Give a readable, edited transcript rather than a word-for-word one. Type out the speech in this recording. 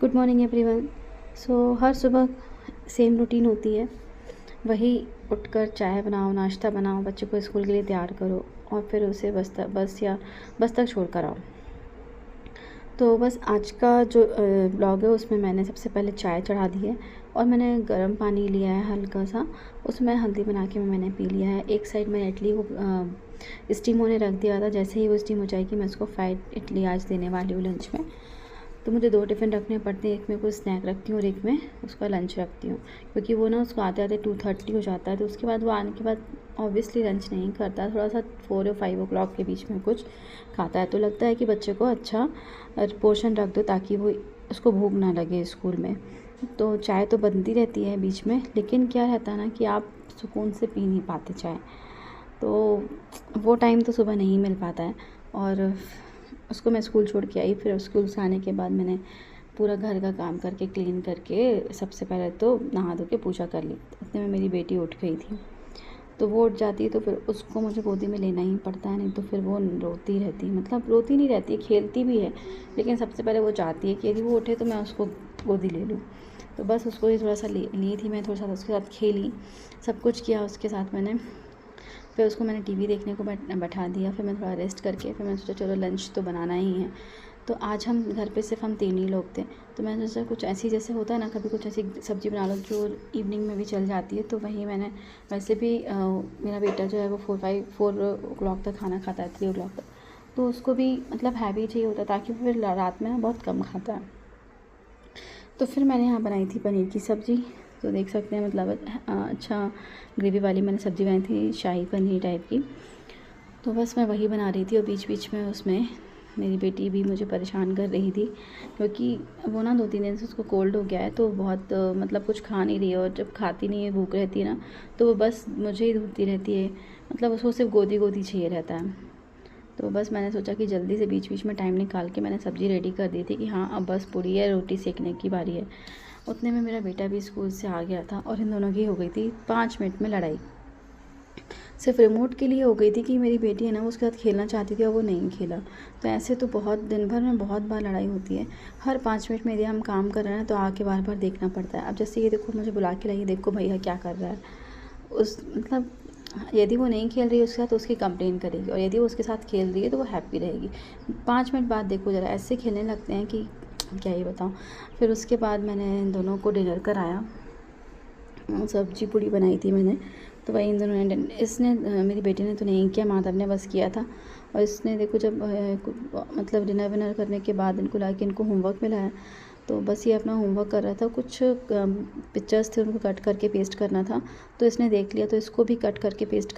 Good morning everyone. हर सुबह same routine होती है, वही उठकर चाय बनाओ, नाश्ता बनाओ, बच्चे को स्कूल के लिए तैयार करो और फिर उसे बस तक छोड़ कर आओ। तो बस आज का जो ब्लॉग है उसमें मैंने सबसे पहले चाय चढ़ा दी है और मैंने गर्म पानी लिया है हल्का सा, उसमें हल्दी बना के मैंने पी लिया है। एक साइड मैंने इडली को स्टीम होने रख दिया था। जैसे ही वो स्टीम हो जाएगी मैं उसको फ्राइड इडली आज देने वाली हूँ लंच में। तो मुझे 2 टिफ़िन रखने पड़ते हैं, एक में कोई स्नैक रखती हूँ और एक में उसका लंच रखती हूँ, क्योंकि वो ना उसको आते आते 2:30 हो जाता है। तो उसके बाद वो आने के बाद ऑब्वियसली लंच नहीं करता, थोड़ा सा 4 या 5 o'clock के बीच में कुछ खाता है। तो लगता है कि बच्चे को अच्छा पोर्शन रख दो ताकि वो उसको भूख ना लगे स्कूल में। तो चाय तो बनती रहती है बीच में, लेकिन क्या रहता है ना कि आप सुकून से पी नहीं पाते चाय, तो वो टाइम तो सुबह नहीं मिल पाता है। और उसको मैं स्कूल छोड़ के आई, फिर स्कूल से आने के बाद मैंने पूरा घर का काम करके क्लीन करके सबसे पहले तो नहा धो के पूजा कर ली। इतने में मेरी बेटी उठ गई थी, तो वो उठ जाती है तो फिर उसको मुझे गोदी में लेना ही पड़ता है, नहीं तो फिर वो रोती रहती है। मतलब रोती नहीं रहती है, खेलती भी है, लेकिन सबसे पहले वो चाहती है कि यदि वो उठे तो मैं उसको गोदी ले लूँ। तो बस उसको ही थोड़ा सा ली थी मैं, थोड़ा सा उसके साथ खेली, सब कुछ किया उसके साथ मैंने। फिर उसको मैंने टीवी देखने को बैठा दिया। फिर मैं थोड़ा रेस्ट करके फिर मैंने सोचा चलो लंच तो बनाना ही है। तो आज हम घर पे सिर्फ हम 3 ही लोग थे, तो मैंने सोचा कुछ ऐसी, जैसे होता है ना कभी कुछ ऐसी सब्ज़ी बना लो जो इवनिंग में भी चल जाती है। तो वही मैंने, वैसे भी मेरा बेटा जो है वो 4 o'clock तक खाना खाता है, 3 o'clock तक, तो उसको भी मतलब हैवी चाहिए होता है ताकि वो फिर रात में ना बहुत कम खाता है। तो फिर मैंने यहाँ बनाई थी पनीर की सब्ज़ी। तो देख सकते हैं मतलब अच्छा ग्रेवी वाली मैंने सब्ज़ी बनाई थी, शाही पनीर टाइप की। तो बस मैं वही बना रही थी और बीच बीच में उसमें मेरी बेटी भी मुझे परेशान कर रही थी, क्योंकि वो ना 2-3 दिन से उसको कोल्ड हो गया है। तो बहुत मतलब कुछ खा नहीं रही है, और जब खाती नहीं है, भूख रहती है ना, तो वो बस मुझे ही ढूंढती रहती है। मतलब उसको सिर्फ गोदी गोदी चाहिए रहता है। तो बस मैंने सोचा कि जल्दी से बीच बीच में टाइम निकाल के मैंने सब्ज़ी रेडी कर दी थी कि हाँ अब बस पूड़ी है, रोटी सेकने की बारी है। उतने में मेरा बेटा भी स्कूल से आ गया था और इन दोनों की हो गई थी 5 मिनट में लड़ाई। सिर्फ रिमोट के लिए हो गई थी कि मेरी बेटी है ना वो उसके साथ खेलना चाहती थी और वो नहीं खेला। तो ऐसे तो बहुत दिन भर में बहुत बार लड़ाई होती है। हर 5 मिनट में यदि हम काम कर रहे हैं तो आके बार बार देखना पड़ता है। अब जैसे ये देखो, मुझे बुला के लाइए, देखो भैया क्या कर रहा है। उस मतलब यदि वो नहीं खेल रही है उसके साथ तो उसकी कंप्लेन करेगी, और यदि वो उसके साथ खेल रही है तो वो हैप्पी रहेगी। 5 मिनट बाद देखो ज़रा ऐसे खेलने लगते हैं कि क्या ही बताऊँ। फिर उसके बाद मैंने इन दोनों को डिनर कराया, सब्जी पूड़ी बनाई थी मैंने। तो वही इन दोनों ने, इसने मेरी बेटी ने तो नहीं किया, माधव ने बस किया था। और इसने देखो जब मतलब डिनर विनर करने के बाद इनको ला के इनको होमवर्क मिला है, तो बस ये अपना होमवर्क कर रहा था। कुछ पिक्चर्स थे उनको कट करके पेस्ट करना था, तो इसने देख लिया, तो इसको भी कट करके पेस्ट